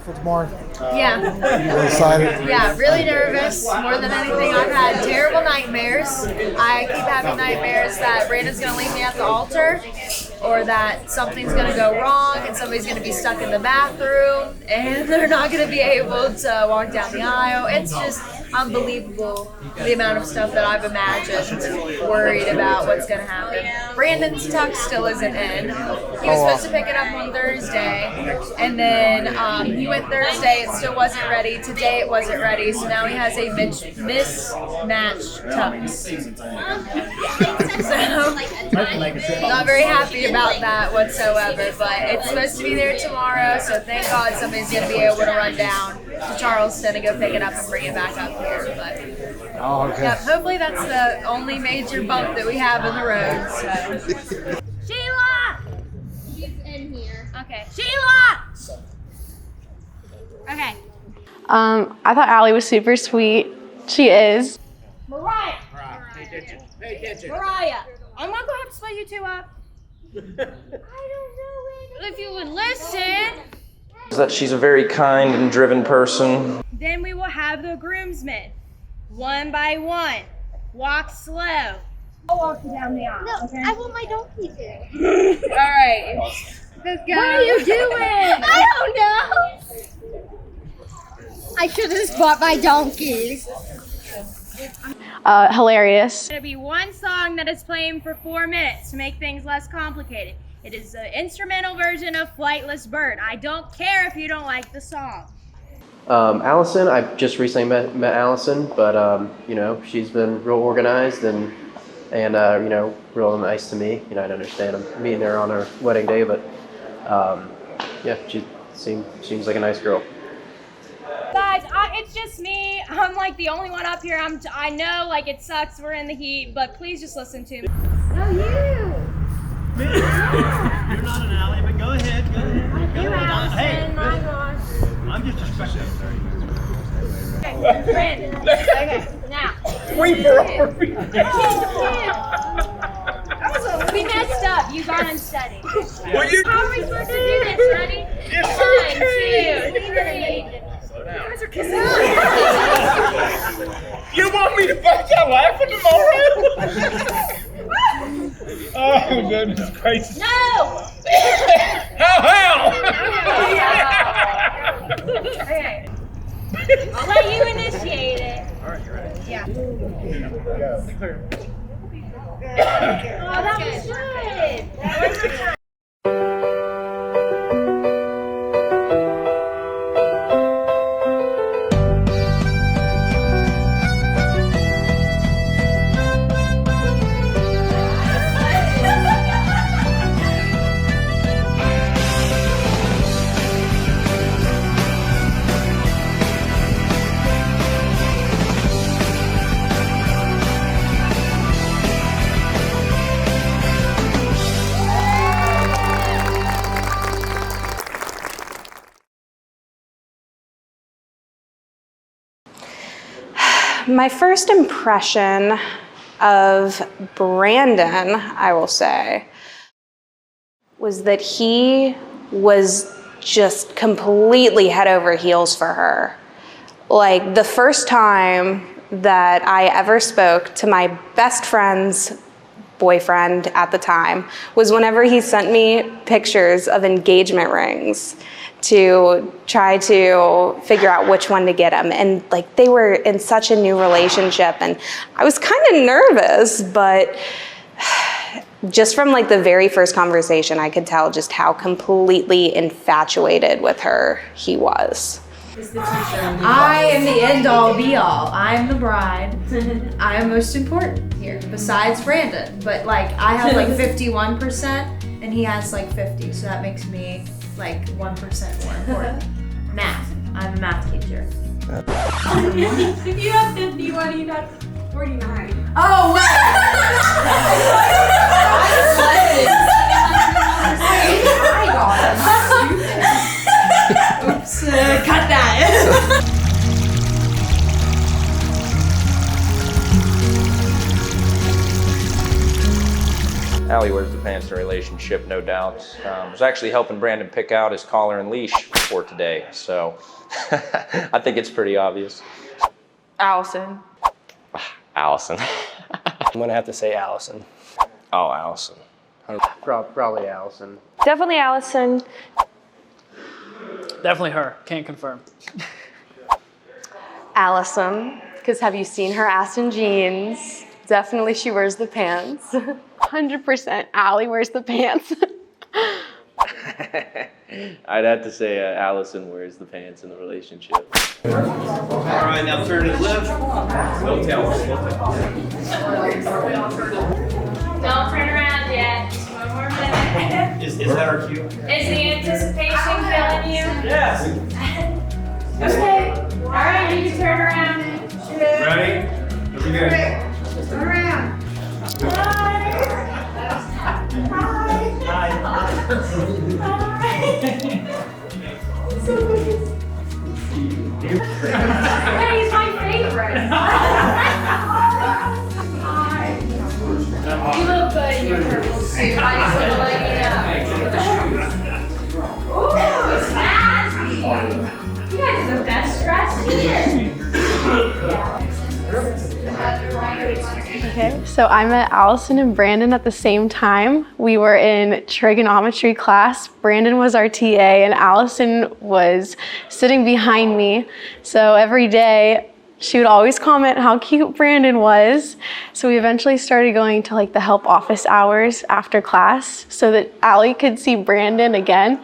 for tomorrow? Yeah. You excited? Yeah, really nervous. More than anything, I've had terrible nightmares. I keep having nightmares that Brandon's going to leave me at the altar, or that something's going to go wrong and somebody's going to be stuck in the bathroom and they're not going to be able to walk down the aisle. It's just unbelievable the amount of stuff that I've imagined, worried about what's going to happen. Brandon's tux still isn't in. He was supposed to pick it up on Thursday, and then he went Thursday, it still wasn't ready. Today it wasn't ready, so now he has a mismatched tux. So, not very happy about that whatsoever, but it's supposed to be there tomorrow, so thank God somebody's going to be able to run down to Charleston and go pick it up and bring it back up here. But yep, hopefully that's the only major bump that we have in the road. So. Sheila! She's in here. Okay. Sheila! Okay. I thought Allie was super sweet. She is. Mariah! Pay attention. Mariah! I'm not going to have to split you two up. I don't know if you would listen. That she's a very kind and driven person. Then we will have the groomsmen, one by one. Walk slow. I'll walk you down the aisle. No, okay? I want my donkey to. All right. Let's go. What are you doing? I don't know. I should have just bought my donkeys. Hilarious. It's going to be one song that is playing for 4 minutes to make things less complicated. It is the instrumental version of Flightless Bird. I don't care if you don't like the song. Allison, I just recently met Allison, but you know, she's been real organized and you know, real nice to me. You know, I understand I'm meeting her on her wedding day, but yeah, she seems like a nice girl. Guys, it's just me. I'm like the only one up here. I know, like, it sucks. We're in the heat, but please just listen to me. No, you. You're not an ally, but go ahead. Go ahead. You, Allison. Hey, My gosh. I'm just a spectator. Okay, Brandon. Okay, now. We messed up. You got unsteady. How are we supposed to do this? Ready? 1, 2, 3. You guys are kissing. You want me to bust out laughing tomorrow? Oh, goodness gracious. No! How? Okay. I'll let you initiate it. All right, you ready? Yeah. Clear. Oh, that was good. My first impression of Brandon, I will say, was that he was just completely head over heels for her. Like, the first time that I ever spoke to my best friend's boyfriend at the time was whenever he sent me pictures of engagement rings to try to figure out which one to get him. And like, they were in such a new relationship, and I was kind of nervous, but just from like the very first conversation, I could tell just how completely infatuated with her he was. I am the end all be all. I am the bride. I am most important here, besides Brandon. But like, I have like 51% and he has like 50, so that makes me like 1% more important. Math. I'm a math teacher. If you have 51, you have 49. Oh, wait! Oops, cut that. Allie wears the pants in a relationship, no doubt. I was actually helping Brandon pick out his collar and leash for today, so I think it's pretty obvious. Allison. Allison. I'm gonna have to say Allison. Oh, Allison. Probably Allison. Definitely Allison. Definitely her. Can't confirm. Allison, because have you seen her ass in jeans? Definitely she wears the pants. 100% Allie wears the pants. I'd have to say Allison wears the pants in the relationship. All right, now turn it left. Don't tell us. Don't turn around yet. Just one more minute. Is that our cue? Is the anticipation killing you? Yes. Okay. All right, you can turn around. Ready? Here we go. Turn around. Hey, he's my favorite. You look good in your purple suit. I just want to let you know. Ooh, snazzy. You guys are the best dressed here. Okay, so I met Allison and Brandon at the same time. We were in trigonometry class. Brandon was our TA and Allison was sitting behind me. So every day she would always comment how cute Brandon was. So we eventually started going to like the help office hours after class so that Allie could see Brandon again.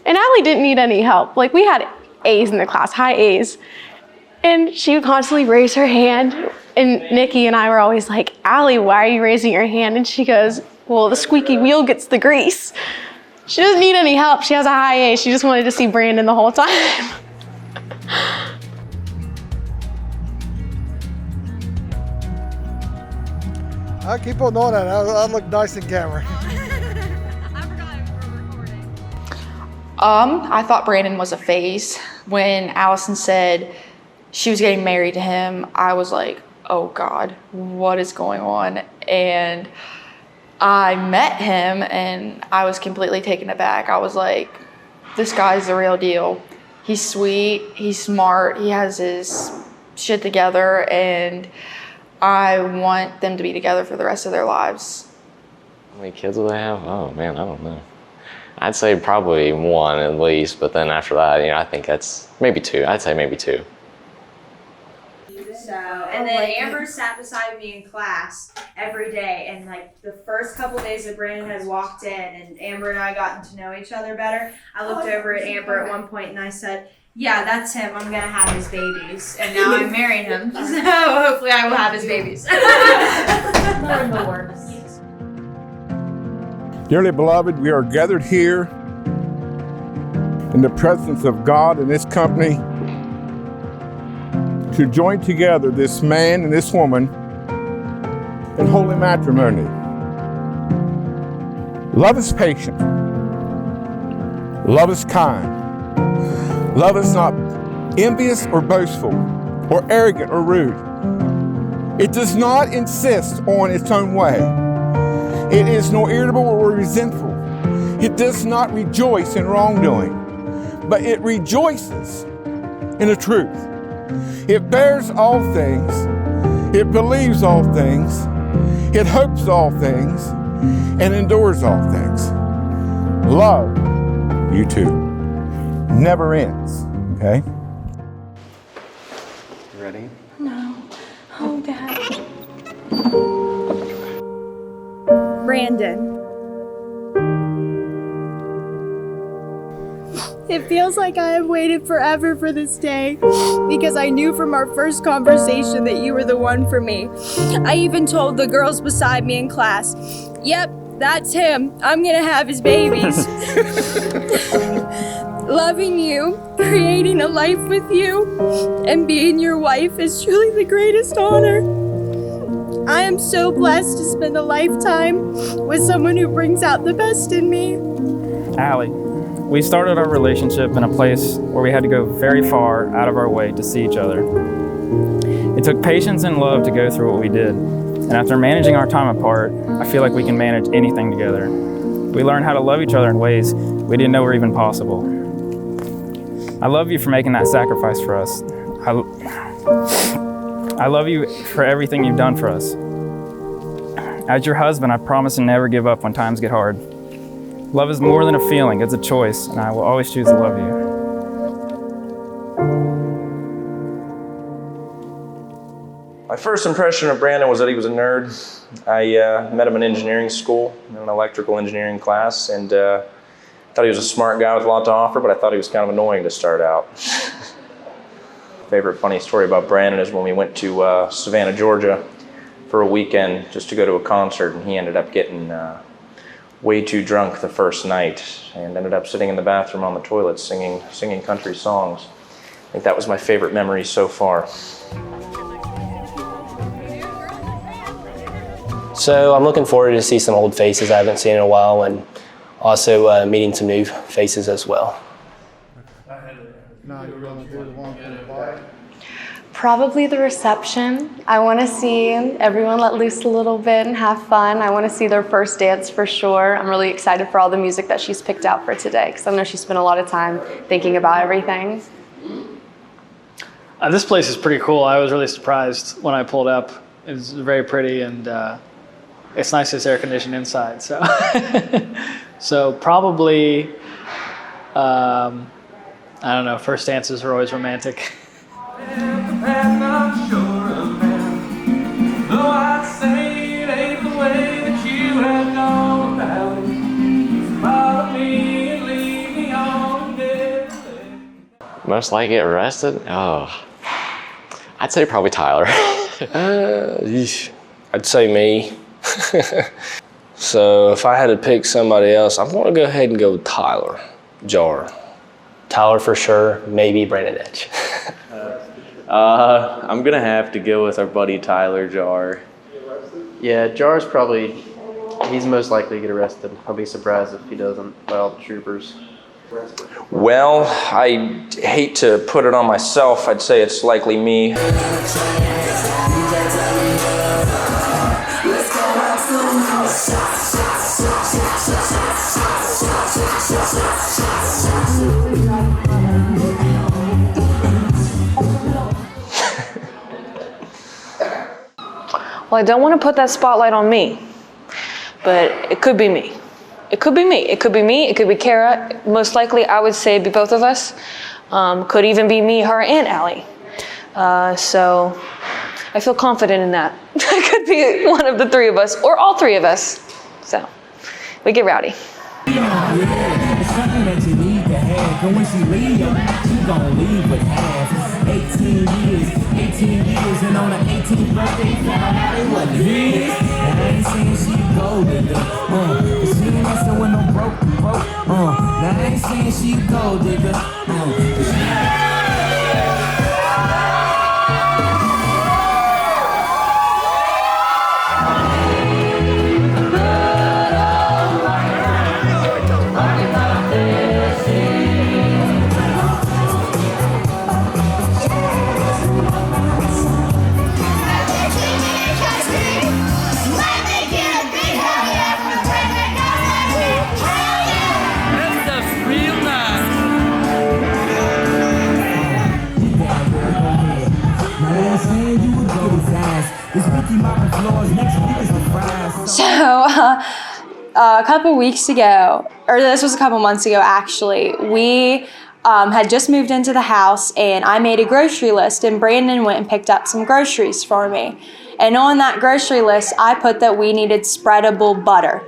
And Allie didn't need any help. Like we had A's in the class, high A's. And she would constantly raise her hand. And Nikki and I were always like, Allie, why are you raising your hand? And she goes, well, the squeaky wheel gets the grease. She doesn't need any help. She has a high A. She just wanted to see Brandon the whole time. I keep on doing that. I look nice in camera. I thought Brandon was a phase. When Allison said she was getting married to him, I was like, oh God, what is going on? And I met him and I was completely taken aback. I was like, this guy's the real deal. He's sweet, he's smart, he has his shit together, and I want them to be together for the rest of their lives. How many kids will they have? Oh man, I don't know. I'd say probably one at least, but then after that, I think that's maybe two. I'd say maybe two. So, and then Amber sat beside me in class every day, and like the first couple days that Brandon has walked in and Amber and I gotten to know each other better, I looked over at Amber at one point and I said, yeah, that's him. I'm going to have his babies. And now I'm marrying him. So hopefully I will have his babies. More in the works. Dearly beloved, we are gathered here in the presence of God and His company to join together this man and this woman in holy matrimony. Love is patient. Love is kind. Love is not envious or boastful or arrogant or rude. It does not insist on its own way. It is nor irritable or resentful. It does not rejoice in wrongdoing, but it rejoices in the truth. It bears all things. It believes all things. It hopes all things and endures all things. Love, you two, never ends, okay? You ready? No. Oh, Dad. Brandon. It feels like I have waited forever for this day because I knew from our first conversation that you were the one for me. I even told the girls beside me in class, yep, that's him. I'm gonna have his babies. Loving you, creating a life with you, and being your wife is truly the greatest honor. I am so blessed to spend a lifetime with someone who brings out the best in me. Allie, we started our relationship in a place where we had to go very far out of our way to see each other. It took patience and love to go through what we did. And after managing our time apart, I feel like we can manage anything together. We learn how to love each other in ways we didn't know were even possible. I love you for making that sacrifice for us. I love you for everything you've done for us. As your husband, I promise to never give up when times get hard. Love is more than a feeling, it's a choice, and I will always choose to love you. My first impression of Brandon was that he was a nerd. I met him in engineering school, in an electrical engineering class, and thought he was a smart guy with a lot to offer, but I thought he was kind of annoying to start out. Favorite funny story about Brandon is when we went to Savannah, Georgia for a weekend just to go to a concert, and he ended up getting way too drunk the first night and ended up sitting in the bathroom on the toilet singing country songs. I think that was my favorite memory so far. So I'm looking forward to see some old faces I haven't seen in a while, and also meeting some new faces as well. Now you're going to do the one from the bottom. Probably the reception. I want to see everyone let loose a little bit and have fun. I want to see their first dance for sure. I'm really excited for all the music that she's picked out for today because I know she spent a lot of time thinking about everything. This place is pretty cool. I was really surprised when I pulled up. It's very pretty, and it's nice it's air conditioned inside. So, so probably, I don't know. First dances are always romantic. Most likely get arrested? Oh, I'd say probably Tyler. I'd say me. So if I had to pick somebody else, I'm gonna go ahead and go with Tyler Jar. Tyler for sure, maybe Brandon Edge. I'm gonna have to go with our buddy Tyler Jar. Yeah, Jar's probably, he's most likely to get arrested. I'll be surprised if he doesn't by all the troopers. Well, I hate to put it on myself. I'd say it's likely me. Well, I don't want to put that spotlight on me, but it could be me. It could be me. It could be me. It could be Kara. Most likely, I would say it'd be both of us. Could even be me, her, and Allie. So I feel confident in that. It could be one of the three of us, or all three of us. So we get rowdy. It's something that you need to have. Cause when she leave, she gon' leave with half. 18 years, and on her 18th birthday, found out it wasn't his. And I ain't saying she golden, but she ain't messing with no broke. Now I ain't saying she gold digger, So, a couple weeks ago, or this was a couple months ago actually, we had just moved into the house and I made a grocery list and Brandon went and picked up some groceries for me. And on that grocery list, I put that we needed spreadable butter.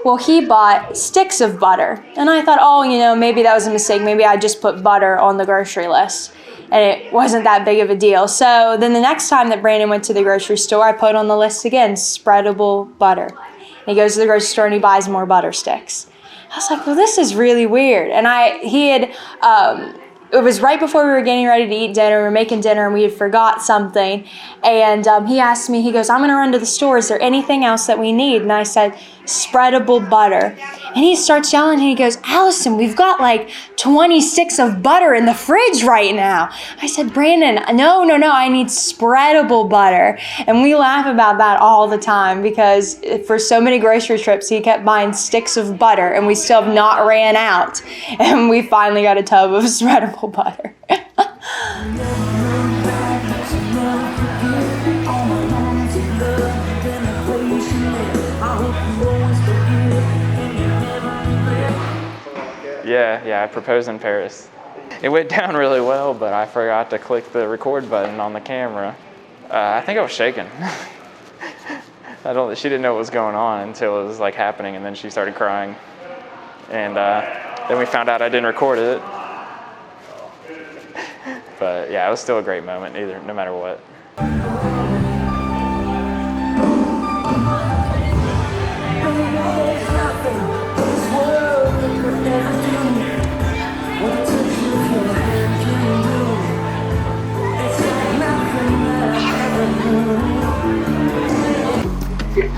Well, he bought sticks of butter. And I thought, oh, you know, maybe that was a mistake. Maybe I just put butter on the grocery list. And it wasn't that big of a deal. So then the next time that Brandon went to the grocery store, I put on the list again, spreadable butter. And he goes to the grocery store and he buys more butter sticks. I was like, well, this is really weird. And it was right before we were getting ready to eat dinner. We were making dinner and we had forgot something. And he asked me, he goes, I'm going to run to the store. Is there anything else that we need? And I said, spreadable butter. And he starts yelling and he goes, Allison, we've got like 20 sticks of butter in the fridge right now. I said, Brandon, no, I need spreadable butter. And we laugh about that all the time because for so many grocery trips, he kept buying sticks of butter and we still have not ran out. And we finally got a tub of spreadable butter. Yeah, I proposed in Paris. It went down really well, but I forgot to click the record button on the camera. I think I was shaking. She didn't know what was going on until it was like happening, and then she started crying. And then we found out I didn't record it. But yeah, it was still a great moment, no matter what.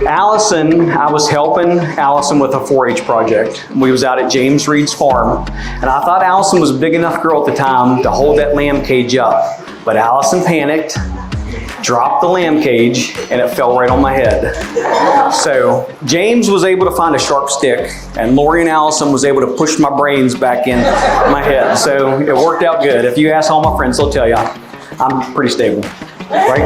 Allison, I was helping Allison with a 4-H project. We was out at James Reed's farm, and I thought Allison was a big enough girl at the time to hold that lamb cage up. But Allison panicked, dropped the lamb cage, and it fell right on my head. So James was able to find a sharp stick, and Lori and Allison was able to push my brains back in my head. So it worked out good. If you ask all my friends, they'll tell you I'm pretty stable. Right?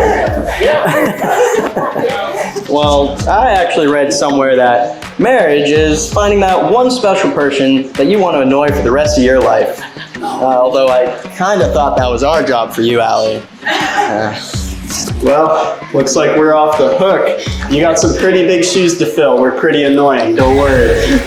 Well, I actually read somewhere that marriage is finding that one special person that you want to annoy for the rest of your life. Although I kind of thought that was our job for you, Allie. Well, looks like we're off the hook. You got some pretty big shoes to fill. We're pretty annoying, don't worry.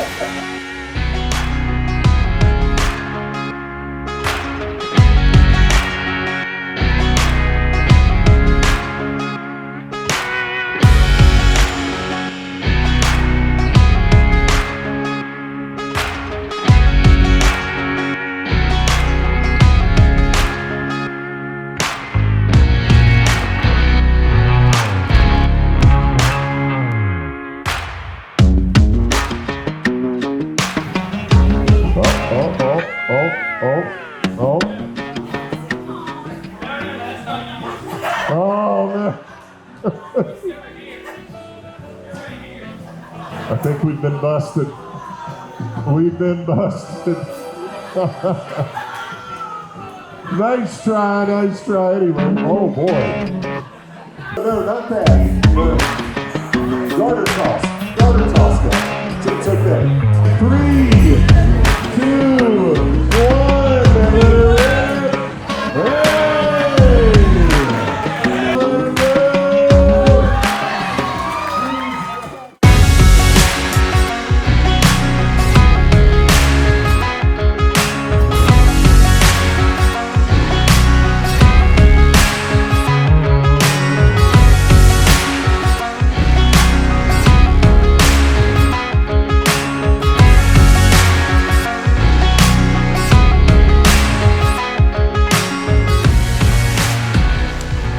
I think we've been busted. We've been busted. Nice try anyway. Oh boy. No, not that. Garter toss, guys. It's okay. 3, 2, 1, and let it rip.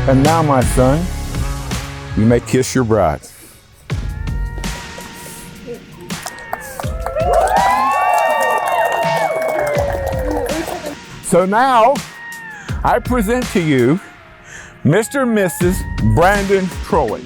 And now, my son, you may kiss your bride. So now, I present to you Mr. and Mrs. Brandon Trolley.